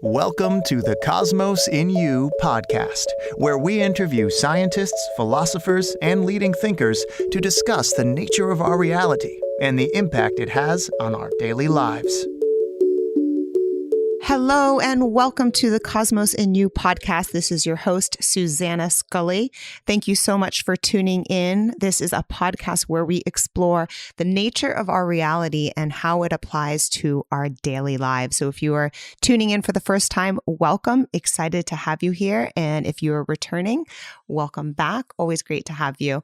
Welcome to the Cosmos in You podcast, where we interview scientists, philosophers, and leading thinkers to discuss the nature of our reality and the impact it has on our daily lives. Hello and welcome to the Cosmos in You podcast. This is your host, Susanna Scully. Thank you so much for tuning in. This is a podcast where we explore the nature of our reality and how it applies to our daily lives. So if you are tuning in for the first time, welcome. Excited to have you here. And if you are returning, welcome back. Always great to have you.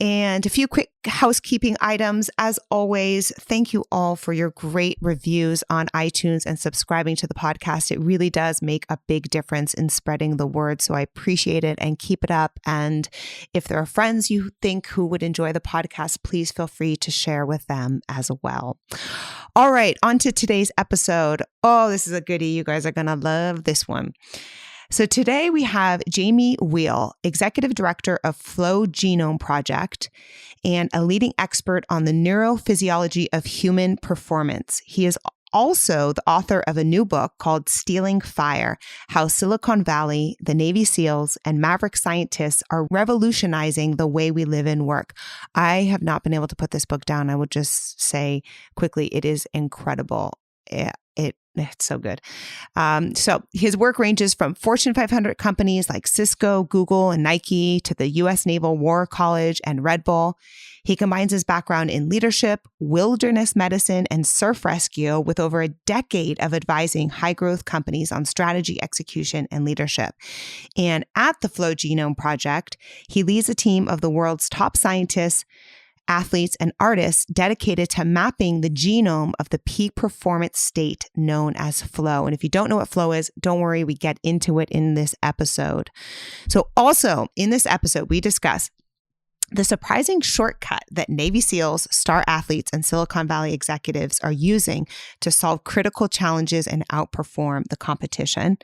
And a few quick housekeeping items. As always, thank you all for your great reviews on iTunes and subscribing to the podcast. It really does make a big difference in spreading the word. So I appreciate it and keep it up. And if there are friends you think who would enjoy the podcast, please feel free to share with them as well. All right, on to today's episode. Oh, this is a goodie. You guys are going to love this one. So today we have Jamie Wheal, Executive Director of Flow Genome Project and a leading expert on the neurophysiology of human performance. He is also the author of a new book called Stealing Fire: How Silicon Valley, the Navy SEALs, and Maverick scientists are revolutionizing the way we live and work. I have not been able to put this book down. I would just say quickly, it is incredible. It's so good. So his work ranges from Fortune 500 companies like Cisco, Google, and Nike to the U.S. Naval War College and Red Bull. He combines his background in leadership, wilderness medicine, and surf rescue with over a decade of advising high-growth companies on strategy, execution, and leadership. And at the Flow Genome Project, he leads a team of the world's top scientists, athletes, and artists dedicated to mapping the genome of the peak performance state known as flow. And if you don't know what flow is, don't worry, we get into it in this episode. So also in this episode, we discuss the surprising shortcut that Navy SEALs, star athletes, and Silicon Valley executives are using to solve critical challenges and outperform the competition.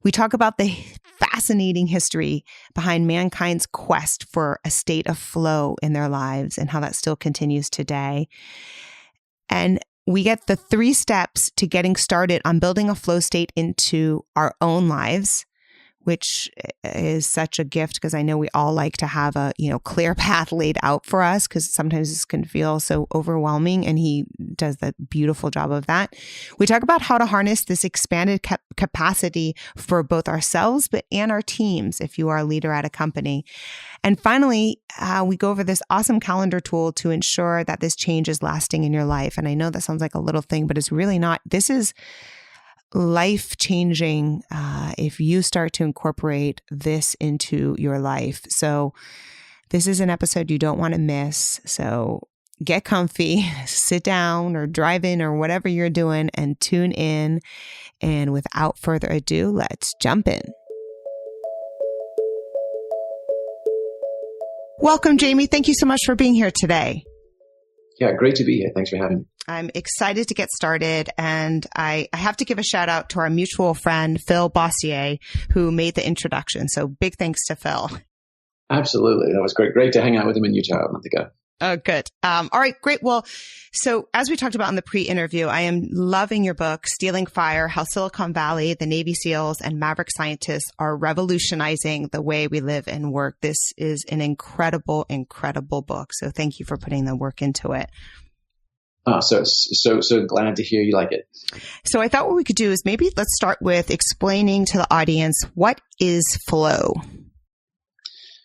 We talk about the fascinating history behind mankind's quest for a state of flow in their lives and how that still continues today. And we get the 3 steps to getting started on building a flow state into our own lives, which is such a gift because I know we all like to have a clear path laid out for us because sometimes this can feel so overwhelming, and he does the beautiful job of that. We talk about how to harness this expanded capacity for both ourselves and our teams if you are a leader at a company. And finally, we go over this awesome calendar tool to ensure that this change is lasting in your life. And I know that sounds like a little thing, but it's really not. This is life-changing if you start to incorporate this into your life. So this is an episode you don't want to miss. So get comfy, sit down or drive in or whatever you're doing and tune in. And without further ado, let's jump in. Welcome, Jamie. Thank you so much for being here today. Yeah, great to be here. Thanks for having me. I'm excited to get started, and I have to give a shout out to our mutual friend, Phil Bossier, who made the introduction. So big thanks to Phil. Absolutely. That was great. Great to hang out with him in Utah a month ago. Oh, good. All right, great. Well, so as we talked about in the pre-interview, I am loving your book, Stealing Fire: How Silicon Valley, the Navy SEALs, and Maverick scientists are revolutionizing the way we live and work. This is an incredible, incredible book. So thank you for putting the work into it. Oh, so glad to hear you like it. So I thought what we could do is maybe let's start with explaining to the audience, what is flow?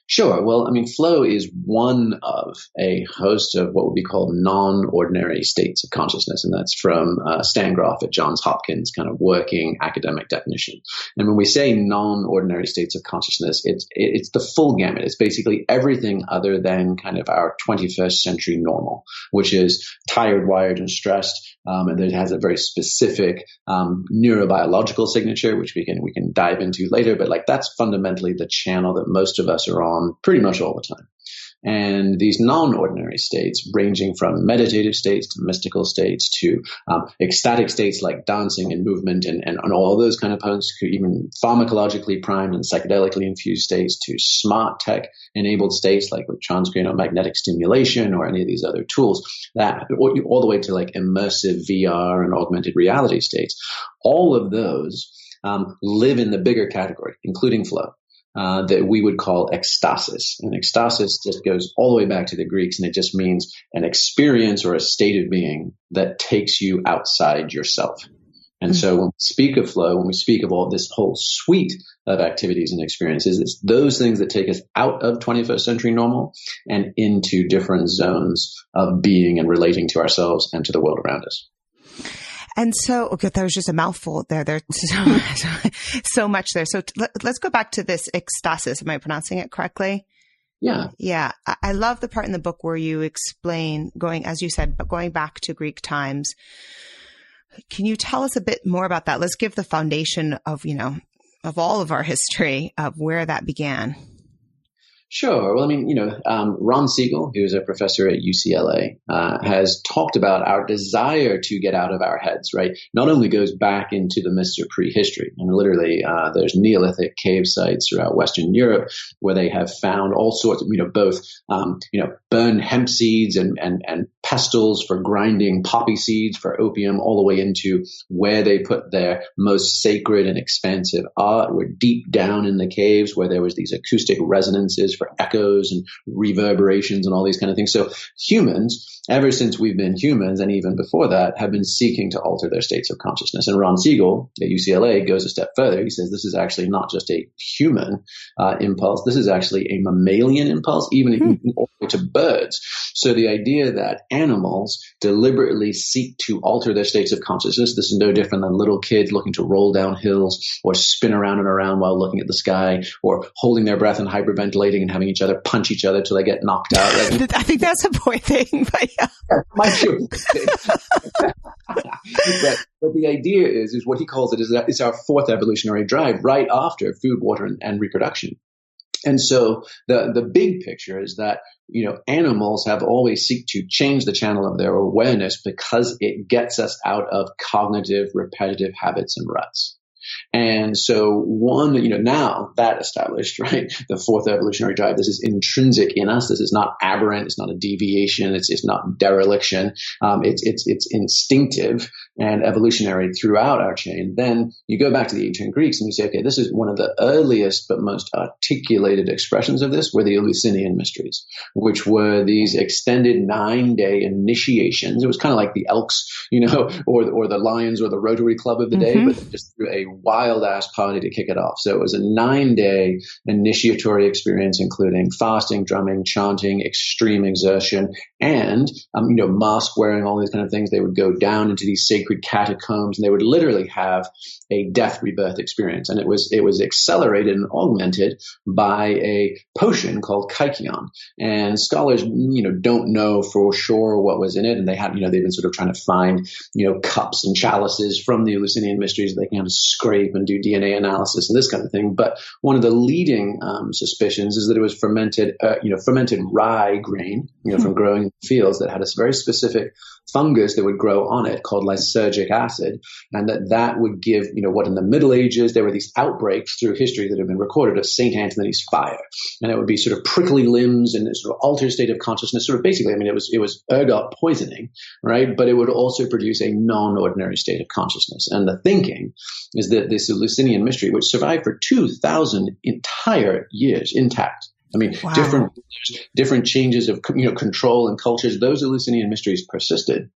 Sure. Well, flow is one of a host of what would be called non-ordinary states of consciousness. And that's from Stan Groff at Johns Hopkins, kind of working academic definition. And when we say non-ordinary states of consciousness, it's the full gamut. It's basically everything other than kind of our 21st century normal, which is tired, wired, and stressed. And it has a very specific neurobiological signature, which we can dive into later. But that's fundamentally the channel that most of us are on pretty much all the time. And these non-ordinary states, ranging from meditative states to mystical states to ecstatic states like dancing and movement and all those kind of points, even pharmacologically primed and psychedelically infused states, to smart tech-enabled states like with transcranial magnetic stimulation or any of these other tools, that all the way to like immersive VR and augmented reality states. All of those live in the bigger category, including flow. That we would call ecstasis. And ecstasis just goes all the way back to the Greeks, and it just means an experience or a state of being that takes you outside yourself. And so when we speak of flow, when we speak of all this whole suite of activities and experiences, it's those things that take us out of 21st century normal and into different zones of being and relating to ourselves and to the world around us. And so, okay, there was just a mouthful there. There's so much there. So let's go back to this ecstasis. Am I pronouncing it correctly? Yeah. Yeah. I love the part in the book where you explain going back to Greek times. Can you tell us a bit more about that? Let's give the foundation of all of our history of where that began. Sure. Well, I mean, Ron Siegel, who is a professor at UCLA, has talked about our desire to get out of our heads, right? Not only goes back into the mists of prehistory, and literally there's Neolithic cave sites throughout Western Europe where they have found all sorts of, both, burned hemp seeds and pestles for grinding poppy seeds for opium, all the way into where they put their most sacred and expansive art. We're deep down in the caves where there was these acoustic resonances for echoes and reverberations and all these kind of things. So humans, ever since we've been humans, and even before that, have been seeking to alter their states of consciousness. And Ron Siegel at UCLA goes a step further. He says this is actually not just a human impulse. This is actually a mammalian impulse, even all the way to birds. So the idea that animals deliberately seek to alter their states of consciousness, this is no different than little kids looking to roll down hills or spin around and around while looking at the sky, or holding their breath and hyperventilating and having each other punch each other till they get knocked out. Right? I think that's a boy thing, but yeah. Might be. But the idea is what he calls it is our fourth evolutionary drive, right after food, water, and reproduction. And so the big picture is that, animals have always seek to change the channel of their awareness because it gets us out of cognitive, repetitive habits and ruts. And so now that established, right, the fourth evolutionary drive, this is intrinsic in us. This is not aberrant. It's not a deviation. It's not dereliction. It's instinctive and evolutionary throughout our chain. Then you go back to the ancient Greeks and you say, okay, this is one of the earliest but most articulated expressions of this were the Eleusinian mysteries, which were these extended 9-day initiations. It was kind of like the Elks, or the Lions or the Rotary Club of the day, but just through a wild ass party to kick it off. So it was a 9-day initiatory experience, including fasting, drumming, chanting, extreme exertion, and mask wearing, all these kind of things. They would go down into these sacred catacombs, and they would literally have a death rebirth experience. And it was accelerated and augmented by a potion called kykeon. And scholars don't know for sure what was in it, and they have they've been sort of trying to find cups and chalices from the Eleusinian mysteries that they can kind of scrape and do DNA analysis and this kind of thing. But one of the leading suspicions is that it was fermented rye grain, from growing in fields that had a very specific fungus that would grow on it called lysergic acid, and that would give, what in the Middle Ages, there were these outbreaks through history that have been recorded of St. Anthony's fire. And it would be sort of prickly limbs and a sort of altered state of consciousness. Sort of basically, it was ergot poisoning, right? But it would also produce a non-ordinary state of consciousness. And the thinking is that this Eleusinian mystery, which survived for 2,000 entire years intact, wow, different changes of control and cultures, those Eleusinian mysteries persisted.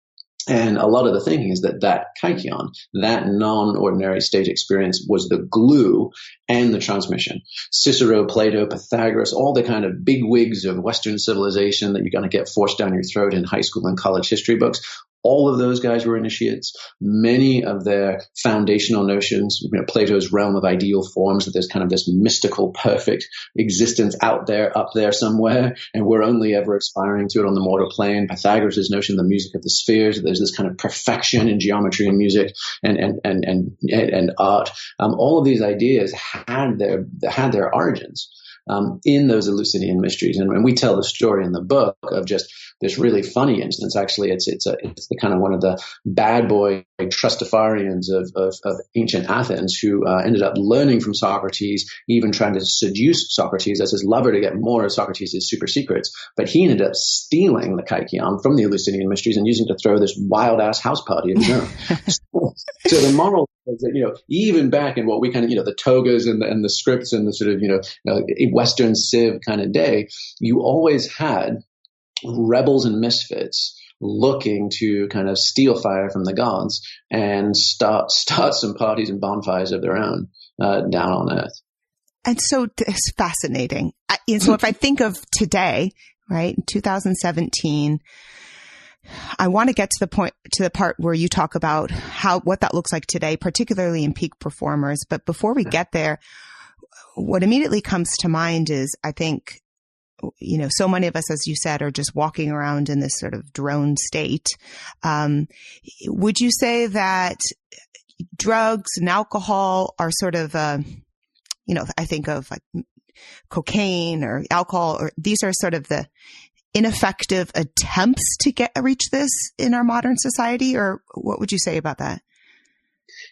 And a lot of the thinking is that kykeon, that non-ordinary state experience, was the glue and the transmission. Cicero, Plato, Pythagoras, all the kind of big wigs of Western civilization that you're going to get forced down your throat in high school and college history books, all of those guys were initiates. Many of their foundational notions, Plato's realm of ideal forms, that there's kind of this mystical, perfect existence out there, up there somewhere, and we're only ever aspiring to it on the mortal plane. Pythagoras' notion, the music of the spheres, that there's this kind of perfection in geometry and music and art. All of these ideas had their origins. in those Eleusinian mysteries. And we tell the story in the book of just this really funny instance. Actually, it's the kind of one of the bad boy trustafarians of ancient Athens who ended up learning from Socrates, even trying to seduce Socrates as his lover to get more of Socrates' super secrets. But he ended up stealing the kykeon from the Eleusinian mysteries and using it to throw this wild ass house party of his own. So the moral is that, even back in what we kind of, the togas and the scripts and the sort of, Western civ kind of day, you always had rebels and misfits looking to kind of steal fire from the gods and start some parties and bonfires of their own down on Earth. And so it's fascinating. So if I think of today, right, 2017, I want to get to the part where you talk about what that looks like today, particularly in peak performers. But before we get there, what immediately comes to mind is, I think, so many of us, as you said, are just walking around in this sort of drone state. Would you say that drugs and alcohol are sort of, I think of like cocaine or alcohol, or these are sort of the ineffective attempts to reach this in our modern society? Or what would you say about that?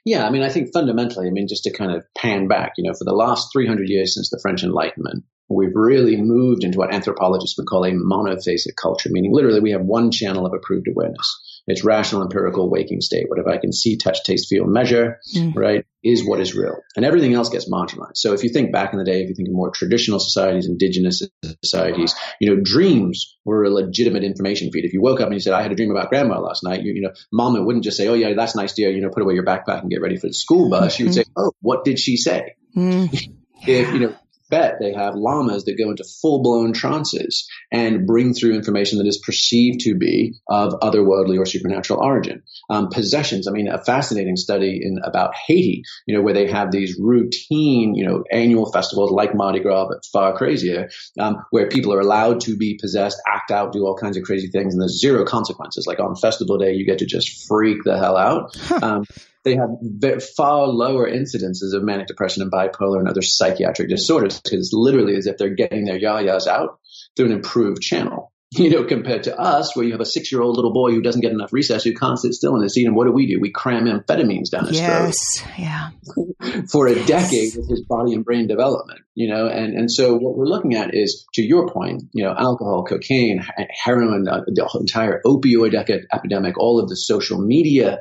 Yeah, I think fundamentally, just to kind of pan back, for the last 300 years since the French Enlightenment, we've really moved into what anthropologists would call a monophasic culture, meaning literally we have one channel of approved awareness. It's rational, empirical, waking state. Whatever I can see, touch, taste, feel, measure, right, is what is real. And everything else gets marginalized. So if you think back in the day, if you think of more traditional societies, indigenous societies, dreams were a legitimate information feed. If you woke up and you said, I had a dream about grandma last night, mama wouldn't just say, oh yeah, that's nice, dear, put away your backpack and get ready for the school bus. She would say, oh, what did she say? If, bet they have llamas that go into full-blown trances and bring through information that is perceived to be of otherworldly or supernatural origin. Possessions, a fascinating study about Haiti, where they have these routine, annual festivals like Mardi Gras, but far crazier, where people are allowed to be possessed, act out, do all kinds of crazy things, and there's zero consequences. Like on festival day, you get to just freak the hell out. They have far lower incidences of manic depression and bipolar and other psychiatric disorders, because it's literally as if they're getting their yayas out through an improved channel, compared to us, where you have a 6-year-old little boy who doesn't get enough recess, who can't sit still in his seat. And what do? We cram amphetamines down his throat. Yeah. For a decade with his body and brain development, and so what we're looking at is, to your point, alcohol, cocaine, heroin, the entire opioid epidemic, all of the social media,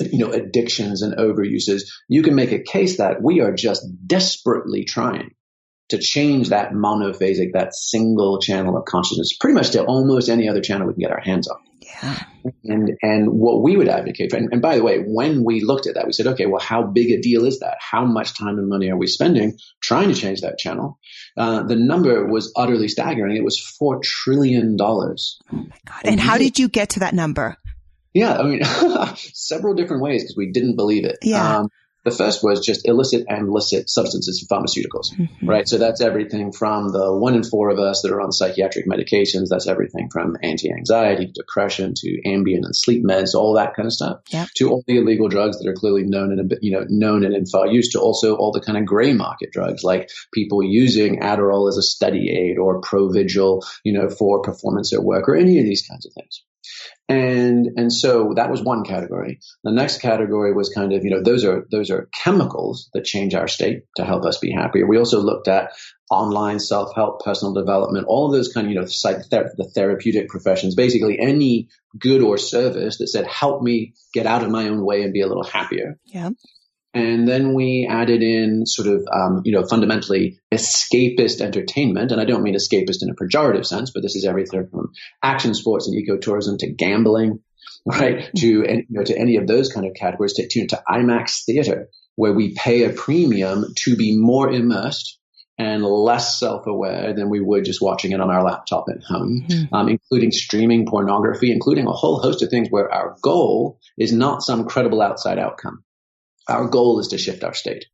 addictions and overuses. You can make a case that we are just desperately trying to change that monophasic, that single channel of consciousness, pretty much to almost any other channel we can get our hands on. Yeah. And what we would advocate for, and by the way, when we looked at that, we said, okay, well, how big a deal is that? How much time and money are we spending trying to change that channel? The number was utterly staggering. It was $4 trillion. Oh my God. And how did you get to that number? Yeah, several different ways, because we didn't believe it. Yeah. The first was just illicit and licit substances and pharmaceuticals, right? So that's everything from the 1 in 4 of us that are on psychiatric medications. That's everything from anti-anxiety, depression, to Ambien and sleep meds, all that kind of stuff, to all the illegal drugs that are clearly known and in far use, to also all the kind of gray market drugs, like people using Adderall as a study aid or Provigil, for performance at work, or any of these kinds of things. And so that was one category. The next category was kind of, those are chemicals that change our state to help us be happier. We also looked at online self-help, personal development, all of those kind of, the therapeutic professions, basically any good or service that said, help me get out of my own way and be a little happier. Yeah. And then we added in sort of, fundamentally escapist entertainment. And I don't mean escapist in a pejorative sense, but this is everything from action sports and ecotourism to gambling, right? To any of those kind of categories, to IMAX theater, where we pay a premium to be more immersed and less self-aware than we would just watching it on our laptop at home, including streaming pornography, including a whole host of things where our goal is not some credible outside outcome. Our goal is to shift our state.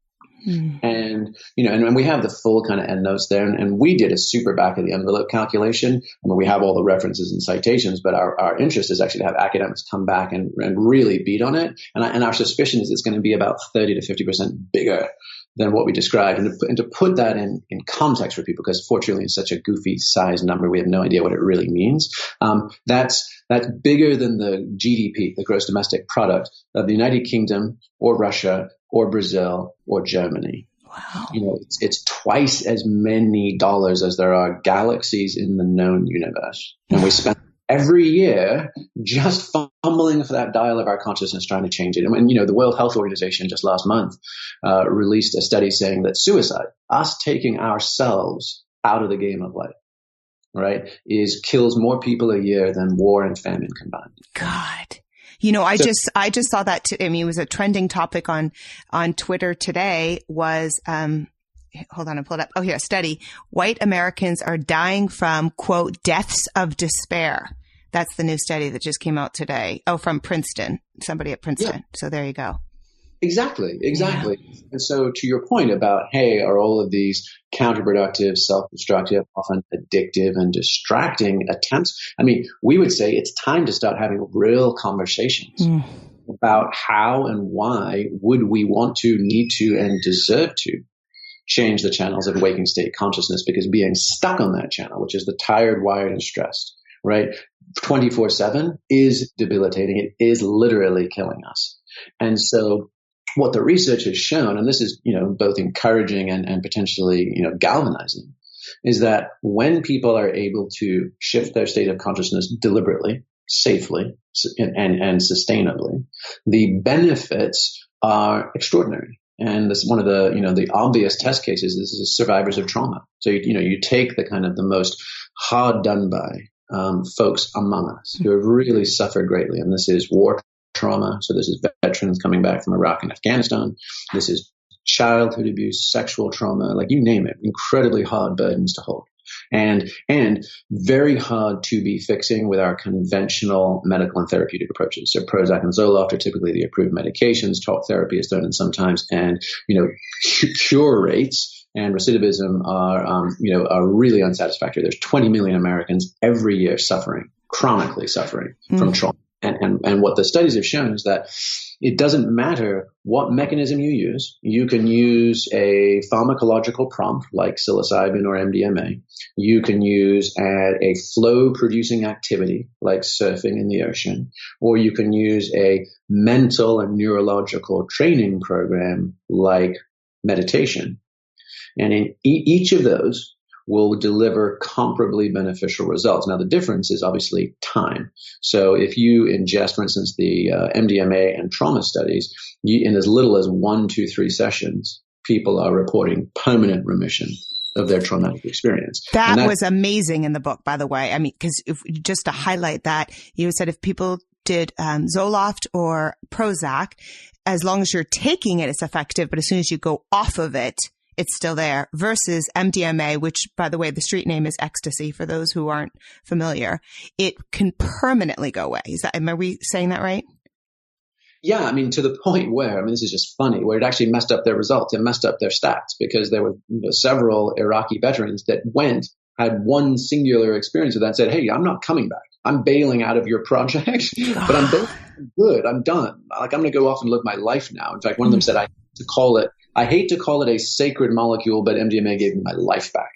And, and we have the full kind of endnotes there. And we did a super back of the envelope calculation. We have all the references and citations, but our interest is actually to have academics come back and really beat on it. And our suspicion is it's going to be about 30 to 50% bigger than what we described. And to put that in context for people, because 4 trillion is such a goofy size number, we have no idea what it really means. That's bigger than the GDP, the gross domestic product of the United Kingdom or Russia or Brazil or Germany. Wow. It's twice as many dollars as there are galaxies in the known universe. And we spend every year just fumbling for that dial of our consciousness, trying to change it. And the World Health Organization just last month released a study saying that suicide, us taking ourselves out of the game of life, right, kills more people a year than war and famine combined. God. I just saw that. It was a trending topic on Twitter today. Was hold on, I pulled up. Oh, here, a study. White Americans are dying from, quote, deaths of despair. That's the new study that just came out today. Oh, from Princeton. Somebody at Princeton. Yeah. So there you go. Exactly. Yeah. And so to your point about, hey, are all of these counterproductive, self-destructive, often addictive and distracting attempts? We would say it's time to start having real conversations about how and why would we want to, need to, and deserve to change the channels of waking state consciousness, because being stuck on that channel, which is the tired, wired, and stressed, right, 24/7 is debilitating. It is literally killing us. And so what the research has shown, and this is, both encouraging and potentially, galvanizing, is that when people are able to shift their state of consciousness deliberately, safely, and sustainably, the benefits are extraordinary. And this one of the obvious test cases. This is survivors of trauma. So you take the kind of the most hard done by folks among us who have really suffered greatly, and this is war trauma. So this is veterans coming back from Iraq and Afghanistan. This is childhood abuse, sexual trauma, like you name it. Incredibly hard burdens to hold, and very hard to be fixing with our conventional medical and therapeutic approaches. So Prozac and Zoloft are typically the approved medications. Talk therapy is thrown in sometimes, and cure rates and recidivism are really unsatisfactory. There's 20 million Americans every year chronically suffering from trauma. And what the studies have shown is that it doesn't matter what mechanism you use. You can use a pharmacological prompt like psilocybin or MDMA. You can use a flow-producing activity like surfing in the ocean, or you can use a mental and neurological training program like meditation. And in each of those will deliver comparably beneficial results. Now, the difference is obviously time. So if you ingest, for instance, the MDMA and trauma studies, in as little as 1, 2, 3 sessions, people are reporting permanent remission of their traumatic experience. That was amazing in the book, by the way. Because just to highlight that, you said if people did Zoloft or Prozac, as long as you're taking it, it's effective. But as soon as you go off of it, it's still there, versus MDMA, which, by the way, the street name is ecstasy for those who aren't familiar. It can permanently go away. Are we saying that right? Yeah, to the point where, this is just funny, where it actually messed up their results and messed up their stats, because there were several Iraqi veterans that had one singular experience with that and said, hey, I'm not coming back. I'm bailing out of your project, but I'm good. I'm done. I'm going to go off and live my life now. In fact, one of them said, I hate to call it a sacred molecule, but MDMA gave me my life back.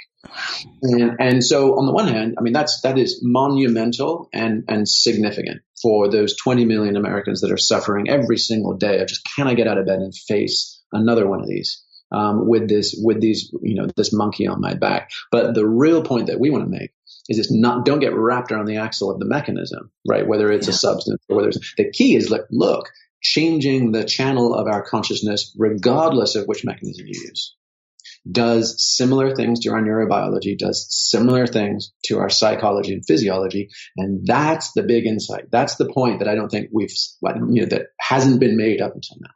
And so on the one hand, that is monumental and significant for those 20 million Americans that are suffering every single day of just, can I get out of bed and face another one of these with this monkey on my back? But the real point that we want to make is don't get wrapped around the axle of the mechanism, right? Whether it's a substance or whether the key is look, changing the channel of our consciousness, regardless of which mechanism you use, does similar things to our neurobiology, does similar things to our psychology and physiology. And that's the big insight. That's the point that I don't think that hasn't been made up until now.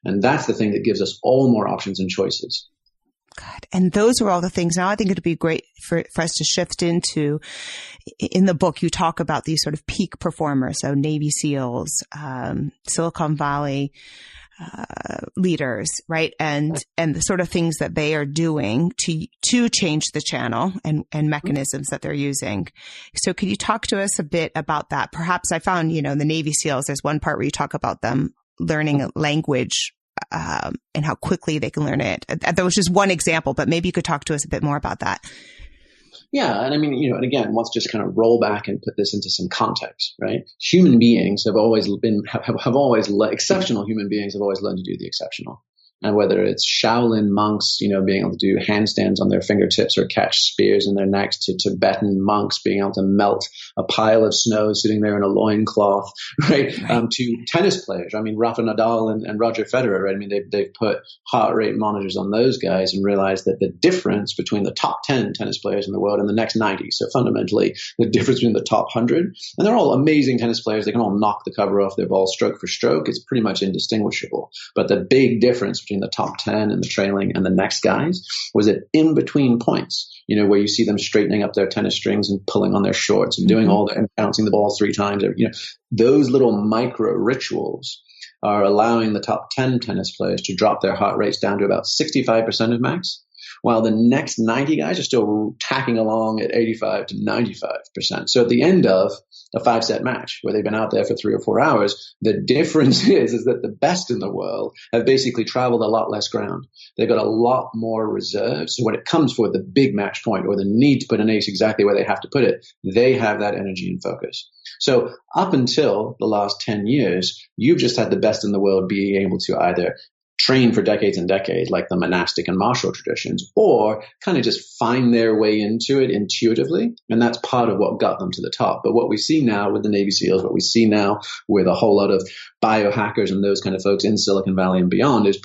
And that's the thing that gives us all more options and choices. God. And those are all the things. Now I think it'd be great for us to shift into, in the book, you talk about these sort of peak performers. So Navy SEALs, Silicon Valley, leaders, right? And the sort of things that they are doing to change the channel and mechanisms that they're using. So could you talk to us a bit about that? Perhaps I found, the Navy SEALs, there's one part where you talk about them learning a language and how quickly they can learn it. That was just one example, but maybe you could talk to us a bit more about that. Yeah. And I mean, and again, let's just kind of roll back and put this into some context, right? Human beings have always exceptional human beings have always learned to do the exceptional. And whether it's Shaolin monks, being able to do handstands on their fingertips or catch spears in their necks, to Tibetan monks being able to melt a pile of snow sitting there in a loincloth, right? To tennis players. I mean, Rafa Nadal and Roger Federer, right? I mean, they've put heart rate monitors on those guys and realized that the difference between the top 10 tennis players in the world and the next 90, so fundamentally the difference between the top 100, and they're all amazing tennis players. They can all knock the cover off their ball stroke for stroke. It's pretty much indistinguishable. But the big difference between the top 10 and the trailing and the next guys was at in between points, where you see them straightening up their tennis strings and pulling on their shorts and doing and bouncing the ball 3 times. Those little micro rituals are allowing the top 10 tennis players to drop their heart rates down to about 65% of max, while the next 90 guys are still tacking along at 85 to 95%. So at the end of a 5-set match where they've been out there for 3 or 4 hours, the difference is that the best in the world have basically traveled a lot less ground. They've got a lot more reserves. So when it comes for the big match point or the need to put an ace exactly where they have to put it, they have that energy and focus. So up until the last 10 years, you've just had the best in the world being able to either train for decades and decades like the monastic and martial traditions, or kind of just find their way into it intuitively. And that's part of what got them to the top. But what we see now with the Navy SEALs, what we see now with a whole lot of biohackers and those kind of folks in Silicon Valley and beyond is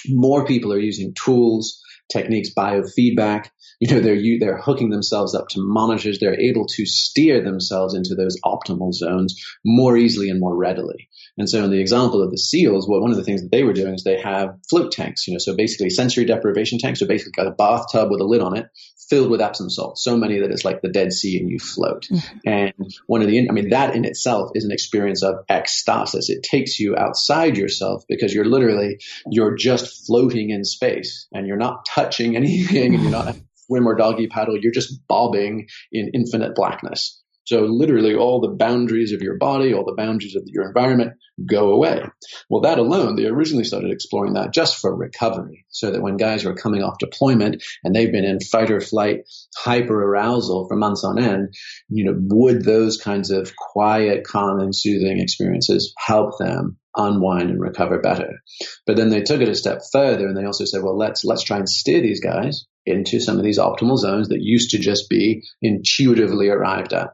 more people are using tools, techniques, biofeedback. They're hooking themselves up to monitors. They're able to steer themselves into those optimal zones more easily and more readily. And so in the example of the SEALs, one of the things that they were doing is they have float tanks, so basically sensory deprivation tanks. So basically got a bathtub with a lid on it filled with Epsom salt, so many that it's like the Dead Sea and you float. And that in itself is an experience of ecstasis. It takes you outside yourself because you're just floating in space and you're not touching anything and you're not swim or doggy paddle. You're just bobbing in infinite blackness. So literally all the boundaries of your body, all the boundaries of your environment go away. Well, that alone, they originally started exploring that just for recovery, so that when guys were coming off deployment and they've been in fight or flight hyperarousal for months on end, would those kinds of quiet, calm, and soothing experiences help them unwind and recover better? But then they took it a step further and they also said, well, let's try and steer these guys into some of these optimal zones that used to just be intuitively arrived at.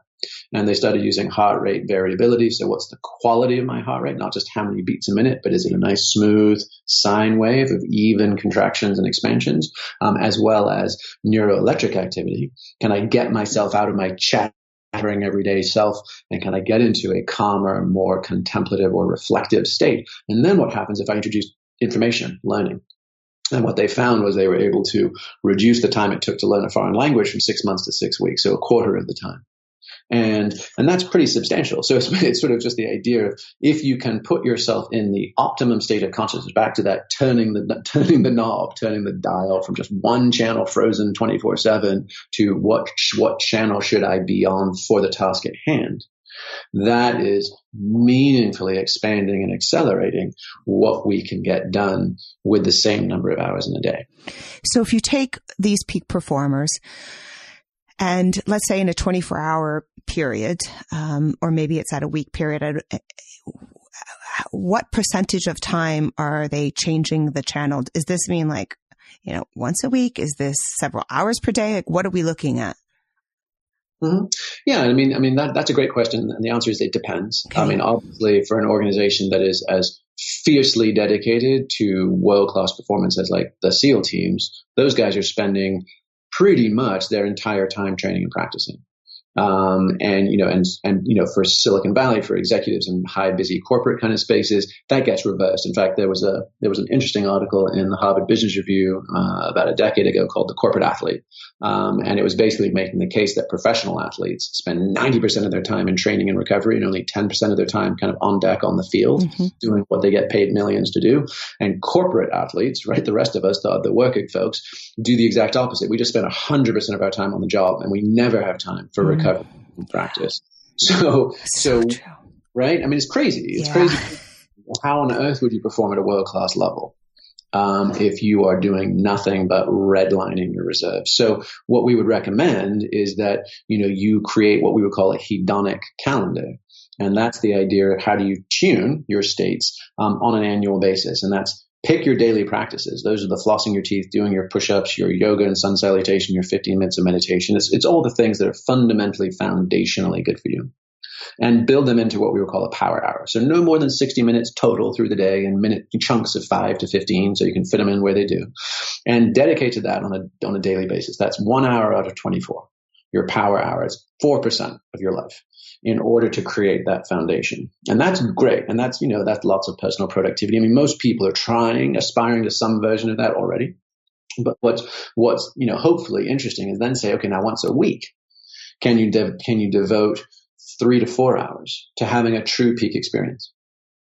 And they started using heart rate variability. So what's the quality of my heart rate? Not just how many beats a minute, but is it a nice smooth sine wave of even contractions and expansions, as well as neuroelectric activity? Can I get myself out of my chattering everyday self and can I get into a calmer, more contemplative or reflective state? And then what happens if I introduce information, learning? And what they found was they were able to reduce the time it took to learn a foreign language from 6 months to 6 weeks, so a quarter of the time. And that's pretty substantial. So it's sort of just the idea of if you can put yourself in the optimum state of consciousness, back to that turning the knob, turning the dial from just one channel frozen 24/7 to what channel should I be on for the task at hand. That is meaningfully expanding and accelerating what we can get done with the same number of hours in a day. So if you take these peak performers, and let's say in a 24-hour period, or maybe it's at a week period, what percentage of time are they changing the channel? Does this mean once a week? Is this several hours per day? What are we looking at? Mm-hmm. Yeah, I mean that's a great question, and the answer is it depends. Okay. I mean, obviously, for an organization that is as fiercely dedicated to world-class performance as like the SEAL teams, those guys are spending pretty much their entire time training and practicing. For Silicon Valley, for executives in high, busy corporate kind of spaces, that gets reversed. In fact, there was an interesting article in the Harvard Business Review about a decade ago called "The Corporate Athlete," and it was basically making the case that professional athletes spend 90% of their time in training and recovery, and only 10% of their time kind of on deck on the field, doing what they get paid millions to do. And corporate athletes, right, the rest of us, the working folks, do the exact opposite. We just spend 100% of our time on the job, and we never have time for recovery and practice. So right? I mean, it's crazy. It's crazy. how on earth would you perform at a world-class level if you are doing nothing but redlining your reserves? So what we would recommend is that, you create what we would call a hedonic calendar. And that's the idea of how do you tune your states on an annual basis. And that's pick your daily practices. Those are the flossing your teeth, doing your push-ups, your yoga and sun salutation, your 15 minutes of meditation. It's all the things that are fundamentally, foundationally good for you. And build them into what we would call a power hour. So no more than 60 minutes total through the day, and minute chunks of 5 to 15, so you can fit them in where they do. And dedicate to that on a daily basis. That's 1 hour out of 24. Your power hour is 4% of your life in order to create that foundation. And that's great. And that's lots of personal productivity. I mean, most people are aspiring to some version of that already. But what's hopefully interesting is then say, okay, now once a week, can you devote 3 to 4 hours to having a true peak experience,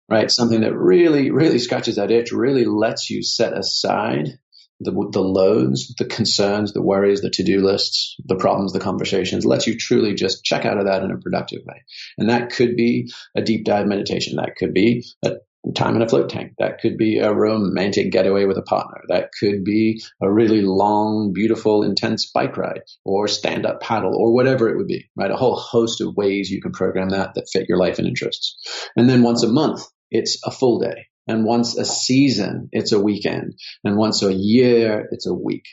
right? Something that really, really scratches that itch, really lets you set aside the loads, the concerns, the worries, the to-do lists, the problems, the conversations, lets you truly just check out of that in a productive way. And that could be a deep dive meditation. That could be a time in a float tank. That could be a romantic getaway with a partner. That could be a really long, beautiful, intense bike ride or stand-up paddle or whatever it would be, right? A whole host of ways you can program that fit your life and interests. And then once a month, it's a full day. And once a season, it's a weekend. And once a year, it's a week.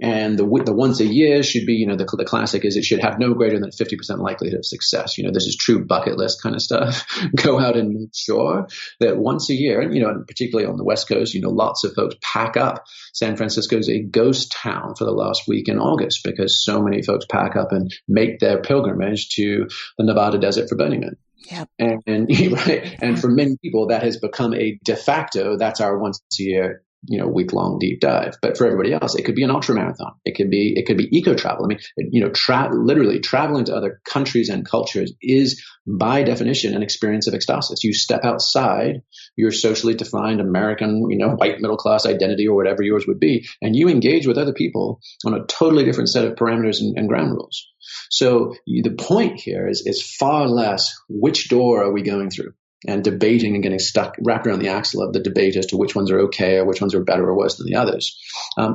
And the once a year should be, the classic is it should have no greater than 50% likelihood of success. This is true bucket list kind of stuff. Go out and make sure that once a year, and particularly on the West Coast, lots of folks pack up. San Francisco is a ghost town for the last week in August because so many folks pack up and make their pilgrimage to the Nevada desert for Burning Man. Yep. And right. And for many people, that has become a de facto, that's our once a year, week-long deep dive. But for everybody else, it could be an ultra marathon. It could be eco travel. I mean, literally traveling to other countries and cultures is by definition an experience of ecstasis. You step outside your socially defined American, white middle class identity or whatever yours would be, and you engage with other people on a totally different set of parameters and ground rules. So the point here is far less which door are we going through and debating and getting wrapped around the axle of the debate as to which ones are okay or which ones are better or worse than the others.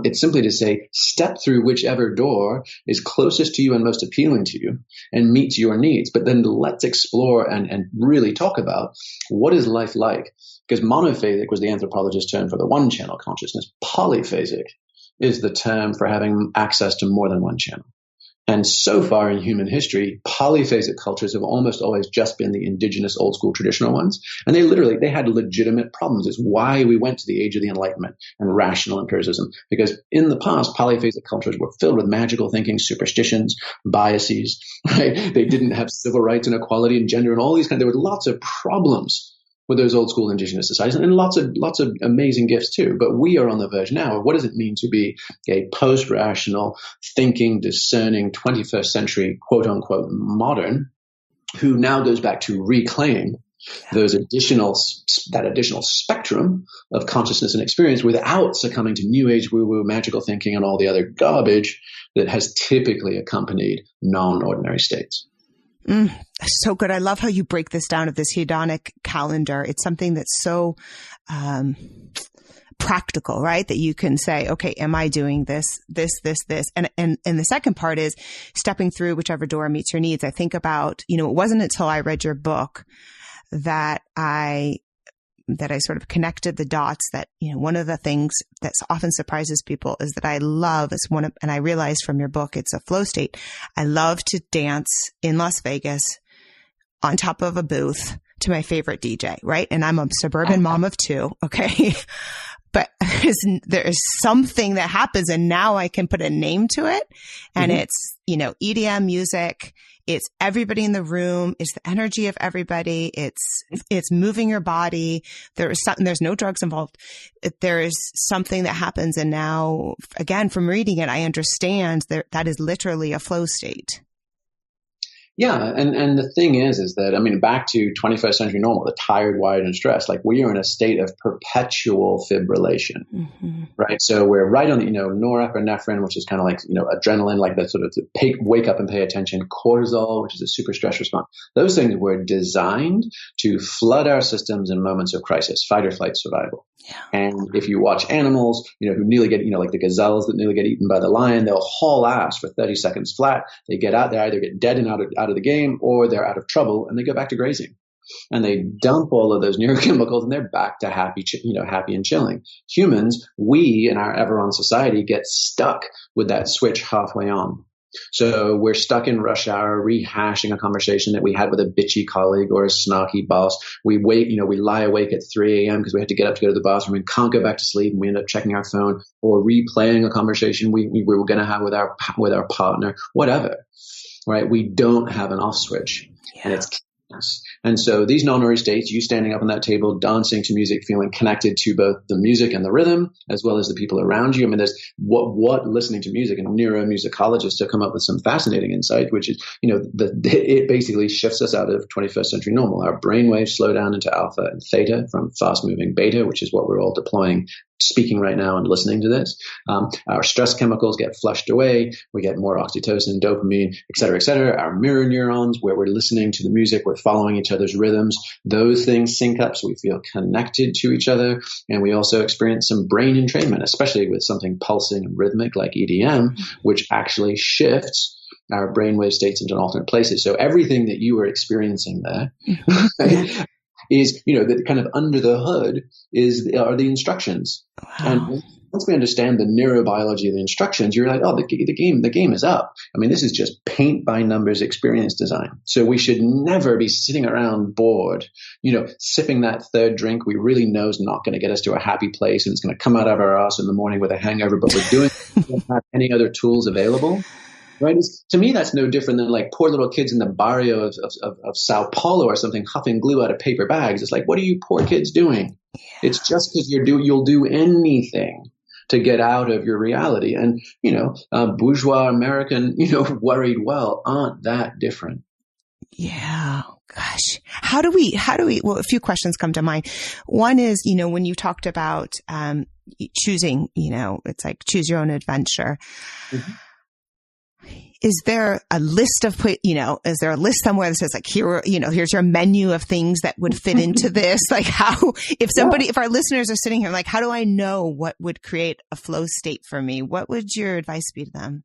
It's simply to say, step through whichever door is closest to you and most appealing to you and meets your needs. But then let's explore and really talk about what is life like. Because monophasic was the anthropologist's term for the one channel consciousness. Polyphasic is the term for having access to more than one channel. And so far in human history, polyphasic cultures have almost always just been the indigenous old school traditional ones. And they had legitimate problems. It's why we went to the age of the Enlightenment and rational empiricism. Because in the past, polyphasic cultures were filled with magical thinking, superstitions, biases, right? They didn't have civil rights and equality and gender and all these there were lots of problems with those old school indigenous societies and lots of amazing gifts too. But we are on the verge now of what does it mean to be a post-rational, thinking, discerning, 21st century, quote unquote, modern, who now goes back to reclaim that additional spectrum of consciousness and experience without succumbing to new age woo-woo magical thinking and all the other garbage that has typically accompanied non-ordinary states. So good. I love how you break this down of this hedonic calendar. It's something that's so practical, right? That you can say, okay, am I doing this? And the second part is stepping through whichever door meets your needs. I think about, it wasn't until I read your book that I sort of connected the dots that, one of the things that often surprises people is that I love and I realized from your book, it's a flow state. I love to dance in Las Vegas on top of a booth to my favorite DJ, right? And I'm a suburban mom of two. Okay. But there is something that happens and now I can put a name to it. And it's, EDM music. It's everybody in the room. It's the energy of everybody. It's moving your body. There's no drugs involved. There is something that happens. And now again, from reading it, I understand that is literally a flow state. Yeah, and the thing is that, I mean, back to 21st century normal, the tired, wired, and stressed, like we are in a state of perpetual fibrillation, right? So we're right on the, norepinephrine, which is kind of like, adrenaline, like that sort of wake up and pay attention, cortisol, which is a super stress response. Those things were designed to flood our systems in moments of crisis, fight or flight survival. Yeah. And if you watch animals, who nearly get, like the gazelles that nearly get eaten by the lion, they'll haul ass for 30 seconds flat. They get out, they either get dead and out of the game, or they're out of trouble and they go back to grazing. And they dump all of those neurochemicals and they're back to happy and chilling. Humans, we in our ever on society get stuck with that switch halfway on. So we're stuck in rush hour, rehashing a conversation that we had with a bitchy colleague or a snarky boss. We wait, we lie awake at 3 a.m. because we had to get up to go to the bathroom and can't go back to sleep. And we end up checking our phone or replaying a conversation we were going to have with our partner, whatever, right? We don't have an off switch, and it's chaos. And so these non-ordinary states, you standing up on that table, dancing to music, feeling connected to both the music and the rhythm, as well as the people around you. I mean, there's what listening to music, and neuromusicologists have come up with some fascinating insight, which is, it basically shifts us out of 21st century normal. Our brainwaves slow down into alpha and theta from fast moving beta, which is what we're all deploying speaking right now and listening to this. Our stress chemicals get flushed away. We get more oxytocin, dopamine, et cetera, et cetera. Our mirror neurons, where we're listening to the music, we're following each other's rhythms. Those things sync up so we feel connected to each other. And we also experience some brain entrainment, especially with something pulsing and rhythmic like EDM, which actually shifts our brainwave states into alternate places. So everything that you were experiencing there is, that kind of under the hood are the instructions. Wow. And once we understand the neurobiology of the instructions, you're like, oh, the game is up. I mean, this is just paint by numbers experience design. So we should never be sitting around bored, sipping that third drink we really know is not going to get us to a happy place, and it's going to come out of our ass in the morning with a hangover, but we're doing it. We don't have any other tools available. Right? To me, that's no different than like poor little kids in the barrio of Sao Paulo or something huffing glue out of paper bags. It's like, what are you poor kids doing? Yeah. It's just because you'll do anything to get out of your reality. And, bourgeois American, worried well aren't that different. Yeah. Gosh, how do we, well, a few questions come to mind. One is, when you talked about, choosing, it's like choose your own adventure. Mm-hmm. Is there a list of, is there a list somewhere that says like, here's your menu of things that would fit into this? Like if our listeners are sitting here, like, how do I know what would create a flow state for me? What would your advice be to them?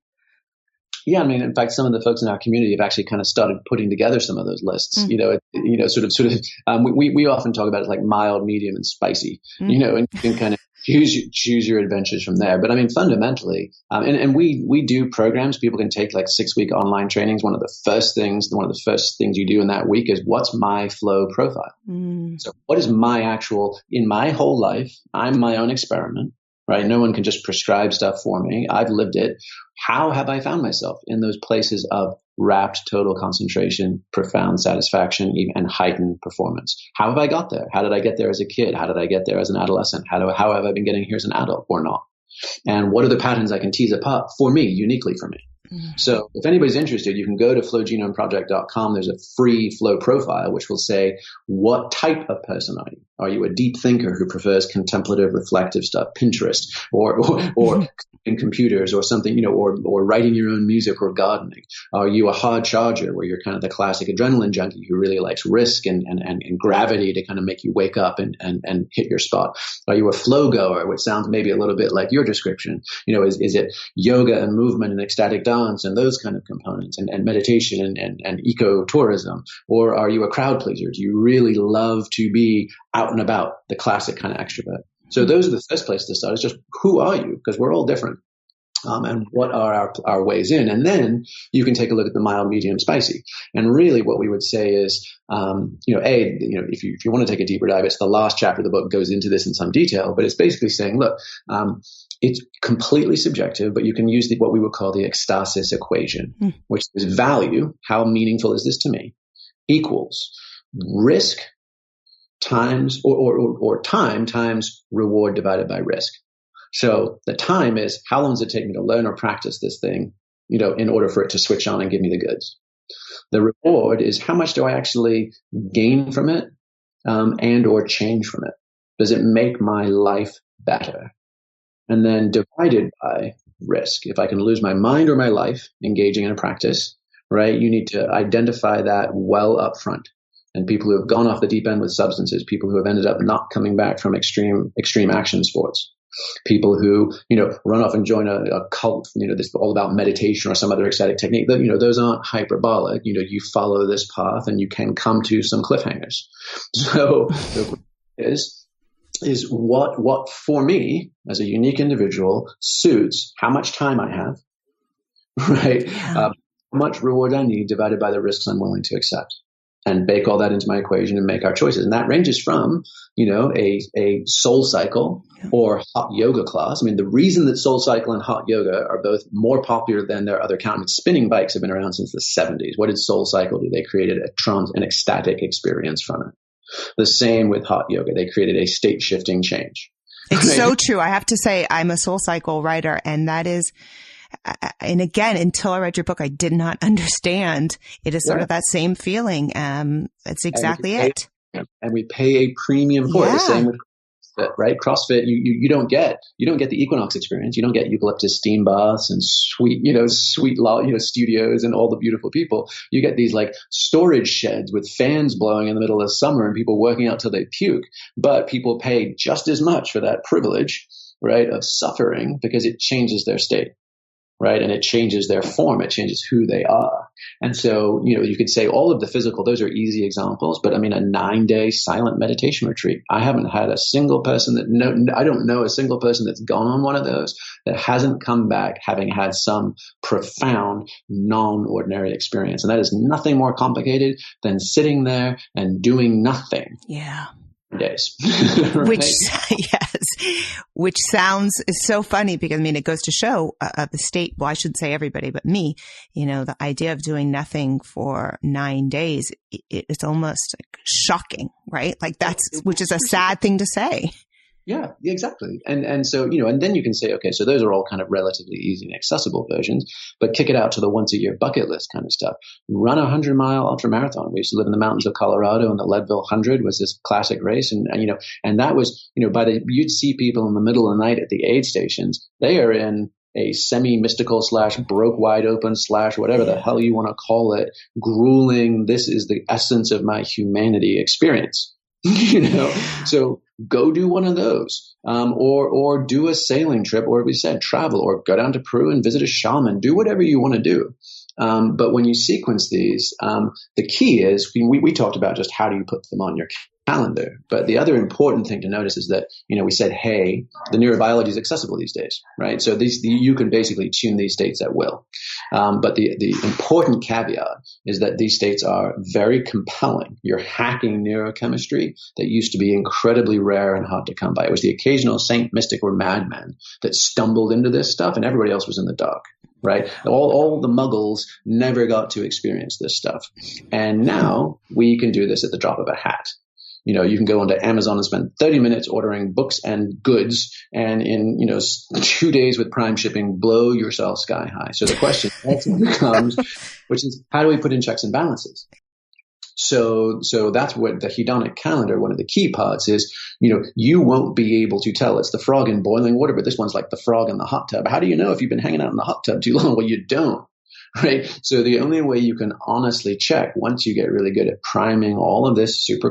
Yeah, I mean, in fact, some of the folks in our community have actually kind of started putting together some of those lists. Mm-hmm. We often talk about it like mild, medium, and spicy. Mm-hmm. And you can kind of choose your adventures from there. But I mean, fundamentally, and we do programs. People can take like 6-week online trainings. One of the first things you do in that week is, what's my flow profile? Mm. So what is my actual, in my whole life, I'm my own experiment. Right? No one can just prescribe stuff for me. I've lived it. How have I found myself in those places of rapt total concentration, profound satisfaction, and heightened performance? How have I got there? How did I get there as a kid? How did I get there as an adolescent? How have I been getting here as an adult or not? And what are the patterns I can tease apart for me, uniquely for me? Mm-hmm. So if anybody's interested, you can go to flowgenomeproject.com. There's a free flow profile, which will say, what type of person are you? Are you a deep thinker who prefers contemplative, reflective stuff, Pinterest, or in computers or something, or writing your own music or gardening? Are you a hard charger where you're kind of the classic adrenaline junkie who really likes risk and gravity to kind of make you wake up and hit your spot? Are you a flow goer, which sounds maybe a little bit like your description? Is it yoga and movement and ecstatic dance and those kind of components and meditation and eco-tourism? Or are you a crowd pleaser? Do you really love to be out and about, the classic kind of extrovert? So those are the first place to start, is just, who are you? Because we're all different. And what are our ways in? And then you can take a look at the mild, medium, spicy. And really what we would say is, if you want to take a deeper dive, it's the last chapter of the book goes into this in some detail, but it's basically saying, look, it's completely subjective, but you can use what we would call the ecstasis equation, which is value, how meaningful is this to me, equals risk times or time times reward divided by risk. So the time is, how long does it take me to learn or practice this thing, in order for it to switch on and give me the goods? The reward is how much do I actually gain from it, and or change from it? Does it make my life better? And then divided by risk. If I can lose my mind or my life engaging in a practice, right, you need to identify that well up front. And people who have gone off the deep end with substances, people who have ended up not coming back from extreme action sports, people who, run off and join a cult, this all about meditation or some other ecstatic technique, that, those aren't hyperbolic. You follow this path and you can come to some cliffhangers. So the is what for me as a unique individual suits how much time I have, right? How much reward I need divided by the risks I'm willing to accept, and bake all that into my equation and make our choices. And that ranges from, a soul cycle or hot yoga class. I mean, the reason that soul cycle and hot yoga are both more popular than their other counterparts, spinning bikes have been around since the 70s. What did soul cycle do? They created an ecstatic experience from it. The same with hot yoga. They created a state shifting change. It's so true. I have to say I'm a soul cycle writer, and that is, and again, until I read your book, I did not understand. It is sort of that same feeling. It's exactly it. And we pay a premium for it. The same with CrossFit, right? CrossFit, you don't get the Equinox experience. You don't get eucalyptus steam baths and sweet studios and all the beautiful people. You get these like storage sheds with fans blowing in the middle of summer and people working out till they puke. But people pay just as much for that privilege, right, of suffering, because it changes their state. Right. And it changes their form. It changes who they are. And so, you could say all of the physical, those are easy examples, but I mean, a 9-day silent meditation retreat. I haven't had a single person I don't know a single person that's gone on one of those that hasn't come back having had some profound, non-ordinary experience. And that is nothing more complicated than sitting there and doing nothing. Yeah. Days. Right? Which sounds is so funny, because I mean, it goes to show the state. Well, I shouldn't say everybody, but me, the idea of doing nothing for 9 days, it's almost like shocking, right? Like which is a sad thing to say. Yeah, exactly. And so, and then you can say, okay, so those are all kind of relatively easy and accessible versions, but kick it out to the once a year bucket list kind of stuff. Run a 100-mile ultra marathon. We used to live in the mountains of Colorado, and the Leadville 100 was this classic race. And that was, you'd see people in the middle of the night at the aid stations. They are in a semi-mystical / broke wide open / whatever the hell you want to call it, grueling, this is the essence of my humanity experience. So go do one of those, or do a sailing trip, or we said travel, or go down to Peru and visit a shaman. Do whatever you want to do. But when you sequence these, the key is we talked about just how do you put them on your calendar. But the other important thing to notice is that, we said, hey, the neurobiology is accessible these days, right? So you can basically tune these states at will. But the important caveat is that these states are very compelling. You're hacking neurochemistry that used to be incredibly rare and hard to come by. It was the occasional saint, mystic, or madman that stumbled into this stuff, and everybody else was in the dark. Right? All the muggles never got to experience this stuff. And now we can do this at the drop of a hat. You can go onto Amazon and spend 30 minutes ordering books and goods, and in, 2 days with Prime shipping, blow yourself sky high. So the question becomes, which is, how do we put in checks and balances? So that's what the hedonic calendar, one of the key parts is, you won't be able to tell. It's the frog in boiling water, but this one's like the frog in the hot tub. How do you know if you've been hanging out in the hot tub too long? Well, you don't, right? So the only way you can honestly check, once you get really good at priming all of this super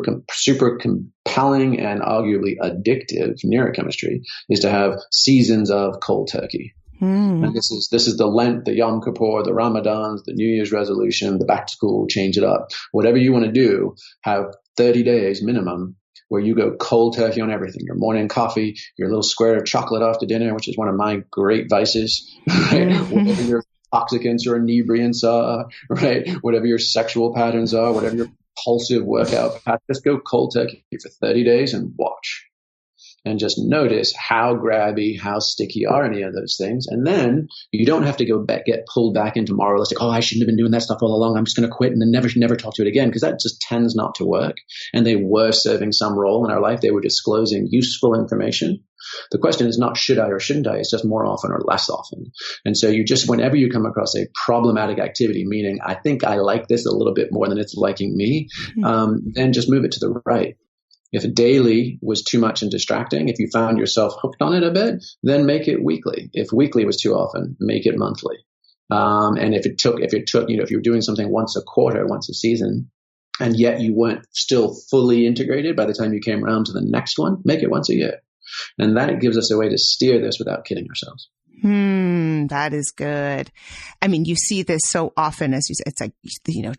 compelling and arguably addictive neurochemistry, is to have seasons of cold turkey. And this is the Lent, the Yom Kippur, the Ramadans, the New Year's resolution, the back to school, change it up. Whatever you want to do, have 30 days minimum where you go cold turkey on everything. Your morning coffee, your little square of chocolate after dinner, which is one of my great vices, right? Whatever your intoxicants or inebriants are, right? Whatever your sexual patterns are, whatever your compulsive workout pattern, just go cold turkey for 30 days and watch. And just notice how grabby, how sticky are any of those things. And then you don't have to get pulled back into moralistic, I shouldn't have been doing that stuff all along. I'm just going to quit and then never talk to it again, because that just tends not to work. And they were serving some role in our life. They were disclosing useful information. The question is not should I or shouldn't I, it's just more often or less often. And so you just, whenever you come across a problematic activity, meaning I think I like this a little bit more than it's liking me, then just move it to the right. If daily was too much and distracting, if you found yourself hooked on it a bit, then make it weekly. If weekly was too often, make it monthly. And if you're doing something once a quarter, once a season, and yet you weren't still fully integrated by the time you came around to the next one, make it once a year. And that gives us a way to steer this without kidding ourselves. That is good. I mean, you see this so often as you say, it's like,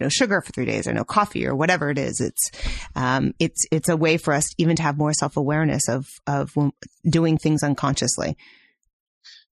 no sugar for 3 days or no coffee or whatever it is. It's a way for us even to have more self-awareness of doing things unconsciously.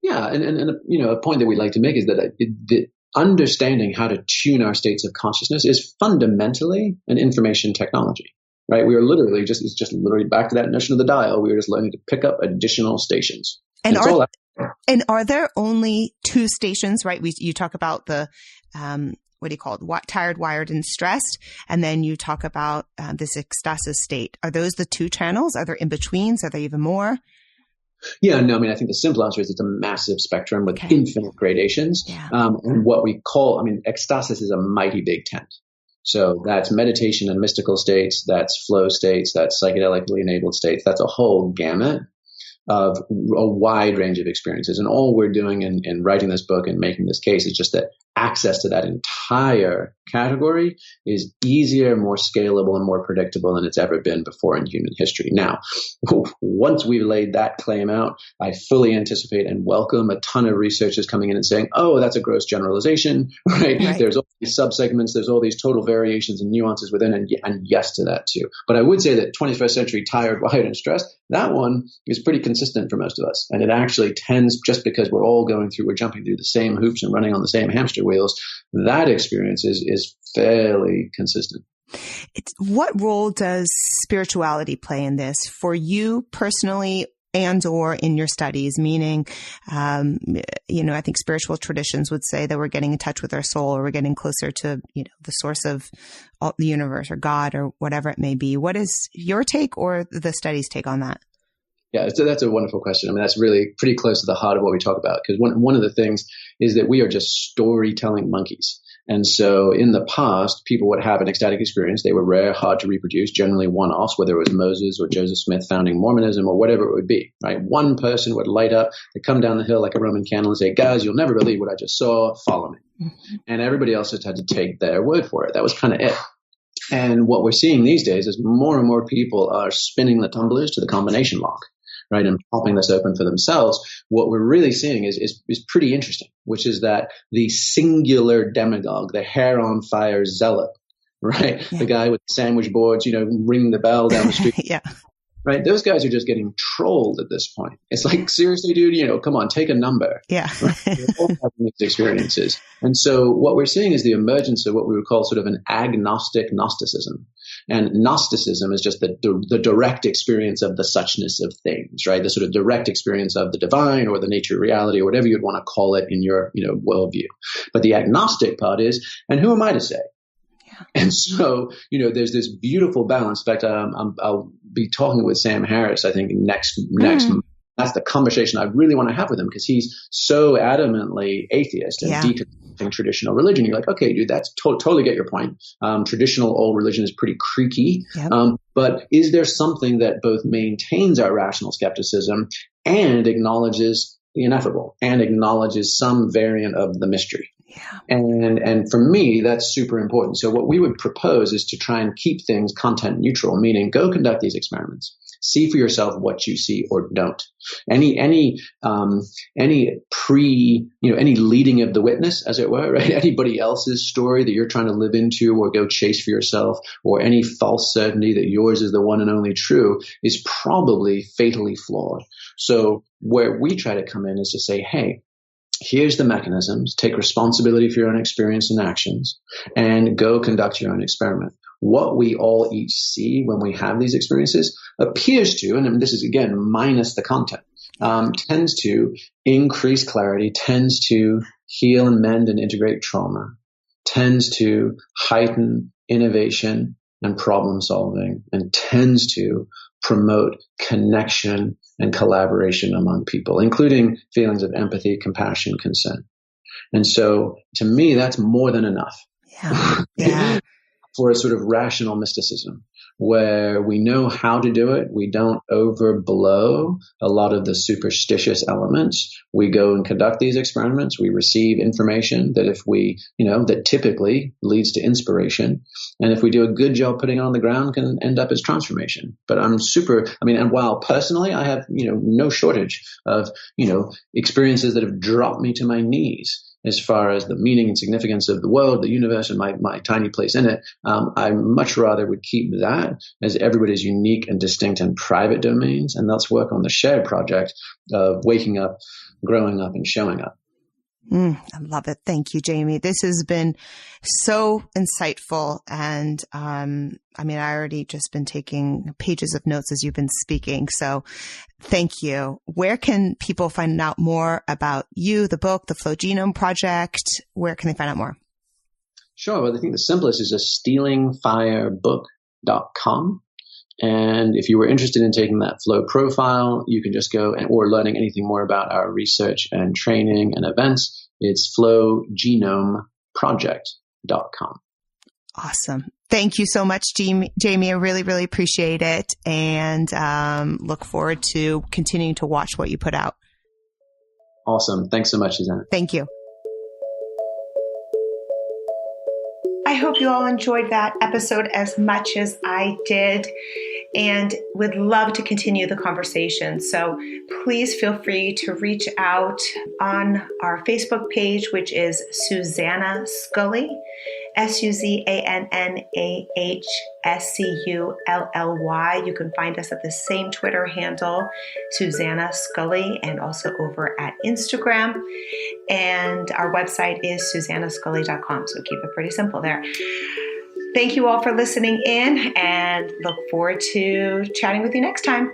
Yeah. And a point that we like to make is that the understanding how to tune our states of consciousness is fundamentally an information technology, right? We are literally it's just literally back to that notion of the dial. We are just learning to pick up additional stations. And are there only 2 stations, right? You talk about the, what do you call it? Tired, wired, and stressed. And then you talk about this ecstasis state. Are those the 2 channels? Are there in-betweens? Are there even more? Yeah, no, I mean, I think the simple answer is it's a massive spectrum with infinite gradations. Yeah. And what we call, ecstasis is a mighty big tent. So that's meditation and mystical states, that's flow states, that's psychedelically enabled states. That's a whole gamut of a wide range of experiences. And all we're doing in writing this book and making this case is just that access to that entire category is easier, more scalable, and more predictable than it's ever been before in human history. Now, once we've laid that claim out, I fully anticipate and welcome a ton of researchers coming in and saying, oh, that's a gross generalization, right? There's all these subsegments, there's all these total variations and nuances within, and yes to that too. But I would say that 21st century tired, wired, and stressed, that one is pretty consistent for most of us. And it actually tends, just because we're jumping through the same hoops and running on the same hamster wheels, that experience is fairly consistent. What role does spirituality play in this for you personally and or in your studies? Meaning, I think spiritual traditions would say that we're getting in touch with our soul, or we're getting closer to, the source of the universe or God or whatever it may be. What is your take or the study's take on that? Yeah, so that's a wonderful question. I mean, that's really pretty close to the heart of what we talk about, because one of the things is that we are just storytelling monkeys. And so in the past, people would have an ecstatic experience. They were rare, hard to reproduce, generally one-offs, whether it was Moses or Joseph Smith founding Mormonism or whatever it would be, right? One person would light up, they'd come down the hill like a Roman candle and say, guys, you'll never believe what I just saw. Follow me. Mm-hmm. And everybody else just had to take their word for it. That was kind of it. And what we're seeing these days is more and more people are spinning the tumblers to the combination lock, right, and popping this open for themselves. What we're really seeing is pretty interesting, which is that the singular demagogue, the hair on fire zealot, right, the guy with the sandwich boards, ringing the bell down the street, right, those guys are just getting trolled at this point. It's like, seriously, dude, come on, take a number. Yeah. Right? We're all having these experiences. And so what we're seeing is the emergence of what we would call sort of an agnostic Gnosticism. And Gnosticism is just the direct experience of the suchness of things, right? The sort of direct experience of the divine or the nature of reality or whatever you'd want to call it in your, worldview. But the agnostic part is, and who am I to say? And so, there's this beautiful balance. In fact, I'll be talking with Sam Harris, I think, next month. That's the conversation I really want to have with him, because he's so adamantly atheist and deconstructing traditional religion. You're like, okay, dude, that's totally get your point. Traditional old religion is pretty creaky. Yep. But is there something that both maintains our rational skepticism and acknowledges the ineffable and acknowledges some variant of the mystery? Yeah. And for me, that's super important. So what we would propose is to try and keep things content neutral, meaning go conduct these experiments. See for yourself what you see or don't. Any leading of the witness, as it were, right? Anybody else's story that you're trying to live into or go chase for yourself, or any false certainty that yours is the one and only true, is probably fatally flawed. So where we try to come in is to say, hey, here's the mechanisms. Take responsibility for your own experience and actions, and go conduct your own experiment. What we all each see when we have these experiences appears to, and this is again minus the content, tends to increase clarity, tends to heal and mend and integrate trauma, tends to heighten innovation and problem solving, and tends to promote connection and collaboration among people, including feelings of empathy, compassion, concern. And so to me, that's more than enough. Yeah. For a sort of rational mysticism where we know how to do it. We don't overblow a lot of the superstitious elements. We go and conduct these experiments. We receive information that that typically leads to inspiration. And if we do a good job putting it on the ground, can end up as transformation. But and while personally I have, no shortage of, experiences that have dropped me to my knees as far as the meaning and significance of the world, the universe, and my tiny place in it, I much rather would keep that as everybody's unique and distinct and private domains. And let's work on the shared project of waking up, growing up, and showing up. I love it. Thank you, Jamie. This has been so insightful. And I already just been taking pages of notes as you've been speaking. So thank you. Where can people find out more about you, the book, the Flow Genome Project? Where can they find out more? Sure. Well, I think the simplest is just stealingfirebook.com. And if you were interested in taking that flow profile, you can just go or learning anything more about our research and training and events. It's flowgenomeproject.com. Awesome. Thank you so much, Jamie. I really, really appreciate it, and look forward to continuing to watch what you put out. Awesome. Thanks so much, Susanna. Thank you. I hope you all enjoyed that episode as much as I did and would love to continue the conversation. So please feel free to reach out on our Facebook page, which is Susanna Scully, SuZannahScully. You can find us at the same Twitter handle, Susanna Scully, and also over at Instagram. And our website is SusannaScully.com. So keep it pretty simple there. Thank you all for listening in, and look forward to chatting with you next time.